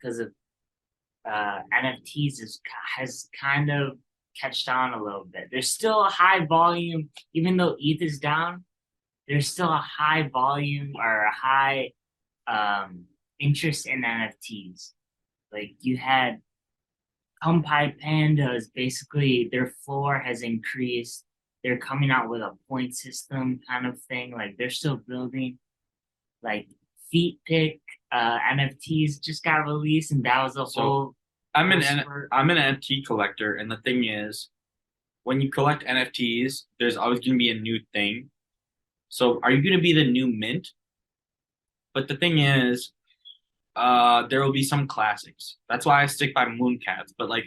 because of NFTs has kind of catched on a little bit. There's still a high volume, even though ETH is down. There's still a high volume or a high um, interest in NFTs. Like you had Kumpai Pandas, basically their floor has increased. They're coming out with a point system kind of thing. Like they're still building. Like Feet Pick NFTs just got released, and that was a So whole. I'm an NFT collector, and the thing is, when you collect NFTs, there's always going to be a new thing. So are you going to be the new mint? But the thing is, there will be some classics. That's why I stick by Mooncats. But like,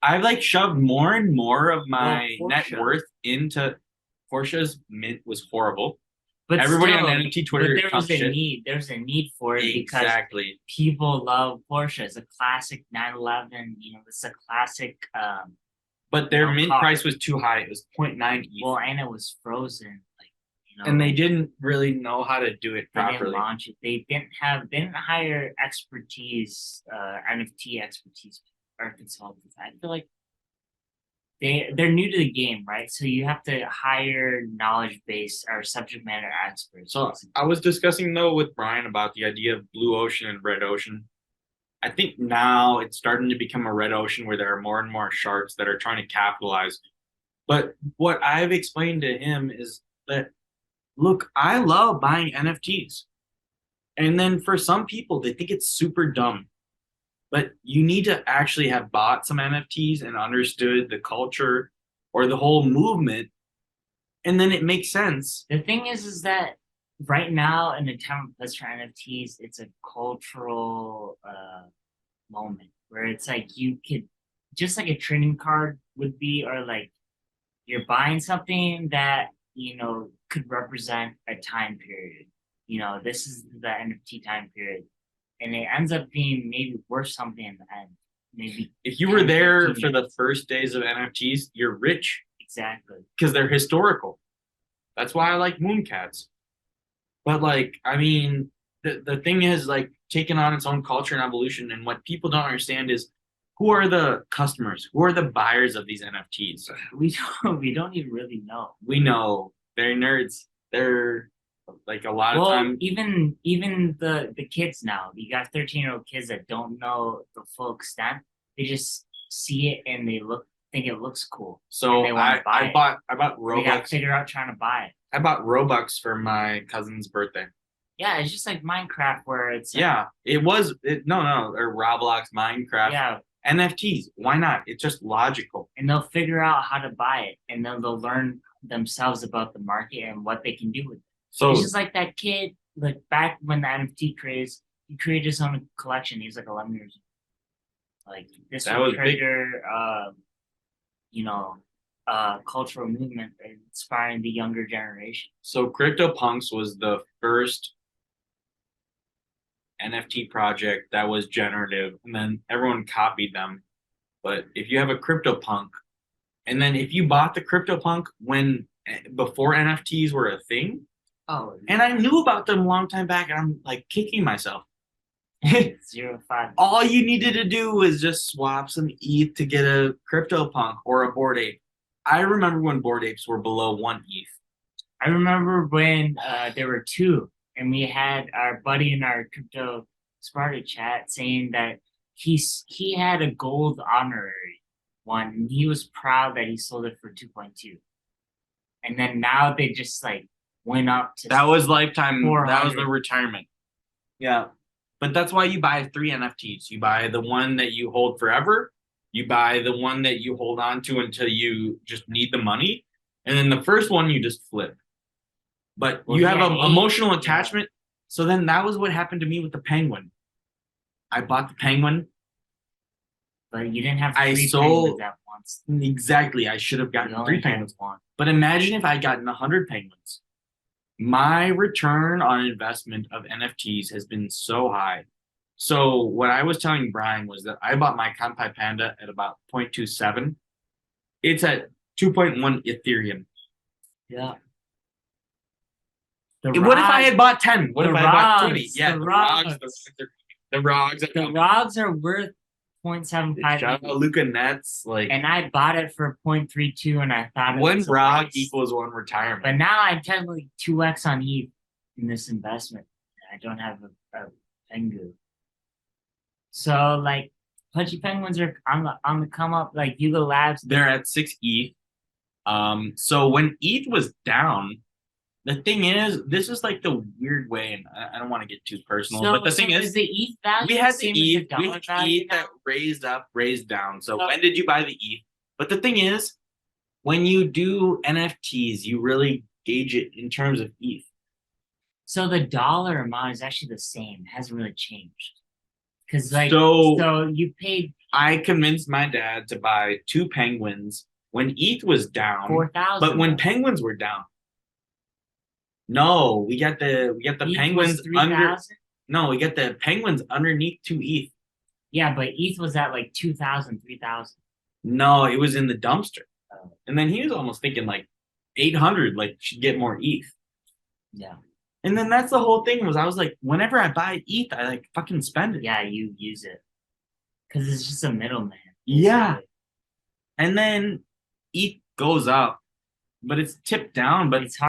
I've like shoved more and more of my net worth into Porsche's mint was horrible. But Everybody still, on NFT Twitter there was talks a shit. need. There's a need for it because Exactly. people love Porsche. It's a classic 911. It's a classic. But their mint car. price was too high. It was 0.9 ETH. Well, and it was frozen. And they didn't really know how to do it They didn't properly. launch it. They didn't hire expertise, NFT expertise or consultants. I feel like they're new to the game, right? So you have to hire knowledge base or subject matter experts. So I was discussing though with Brian about the idea of blue ocean and red ocean. I think now it's starting to become a red ocean where there are more and more sharks that are trying to capitalize. But what I've explained to him is that, look, I love buying NFTs. And then for some people, they think it's super dumb. But you need to actually have bought some NFTs and understood the culture or the whole movement. And then it makes sense. The thing is that right now in the time of plus for NFTs, it's a cultural moment where it's like you could just like a trading card would be, or like you're buying something that could represent a time period. This is the NFT time period, and it ends up being maybe worth something in the end. Maybe if you were there for the first days of NFTs, you're rich. Exactly. Because they're historical. That's why I like Mooncats. But like, I mean, the thing is like taking on its own culture and evolution. And what people don't understand is who are the customers? Who are the buyers of these NFTs? We don't even really know. We know they're nerds. They're like a lot of time. Even the kids now, you got 13-year-old kids that don't know the full extent. They just see it and they think it looks cool. So I bought Robux. They got to figure out trying to buy it. I bought Robux for my cousin's birthday. Yeah, it's just like Minecraft where it's it was or Roblox, Minecraft. Yeah. NFTs, why not? It's just logical. And they'll figure out how to buy it, and then they'll learn themselves about the market and what they can do with it. So it's just like that kid, like back when the NFT craze, he created his own collection. He was like 11 years old. Like this would trigger, cultural movement inspiring the younger generation. So CryptoPunks was the first NFT project that was generative, and then everyone copied them. But if you have a CryptoPunk, and then if you bought the CryptoPunk before NFTs were a thing, and I knew about them a long time back, and I'm like kicking myself. 0.5. All you needed to do was just swap some ETH to get a CryptoPunk or a Bored Ape. I remember when Bored Apes were below 1 ETH. I remember when there were 2. And we had our buddy in our Cryptosparta chat saying that he had a gold honorary one. And he was proud that he sold it for 2.2. And then now they just like went up to that was lifetime. 400. That was the retirement. Yeah. But that's why you buy 3 NFTs. You buy the one that you hold forever. You buy the one that you hold on to until you just need the money. And then the first one you just flip. But you have an emotional attachment. So then that was what happened to me with the penguin. I bought the penguin. But you didn't have 3 penguins at once. Exactly. I should have gotten 3 penguins. But imagine if I had gotten 100 penguins. My return on investment of NFTs has been so high. So what I was telling Brian was that I bought my Kampai Panda at about 0.27. It's at 2.1 Ethereum. Yeah. What if I had bought 10? What if I bought 20? Yeah, the The Rogs. The Rogs are worth 0.75 Shout out Luca Nets. Like, and I bought it for 0.32 and I thought it one was a Rog waste. equals one retirement. But now I'm technically 2x on ETH in this investment. I don't have a Pengu. So like Pudgy Penguins are on the come up, like Yuga Labs. They're at 6 ETH. So when ETH was down, the thing is, this is like the weird way, and I don't want to get too personal, but the thing is, the ETH value we had the same ETH, as we dollar had value ETH now? that raised up, raised down. So Oh. when did you buy the ETH? But the thing is, when you do NFTs, you really gauge it in terms of ETH. So the dollar amount is actually the same. It hasn't really changed. Because like So you paid I convinced my dad to buy 2 penguins when ETH was down, 4,000. but when penguins were down. No, we got the ETH penguins was 3,000? No, we get the penguins underneath 2 ETH. Yeah, but ETH was at like 2,000, 3,000. No, it was in the dumpster. Oh. And then he was almost thinking like 800, like should get more ETH. Yeah. And then that's the whole thing was I was like, whenever I buy ETH, I like fucking spend it. Yeah, you use it. Because it's just a middleman. Yeah. And then ETH goes up, but it's tipped down, but it's hard.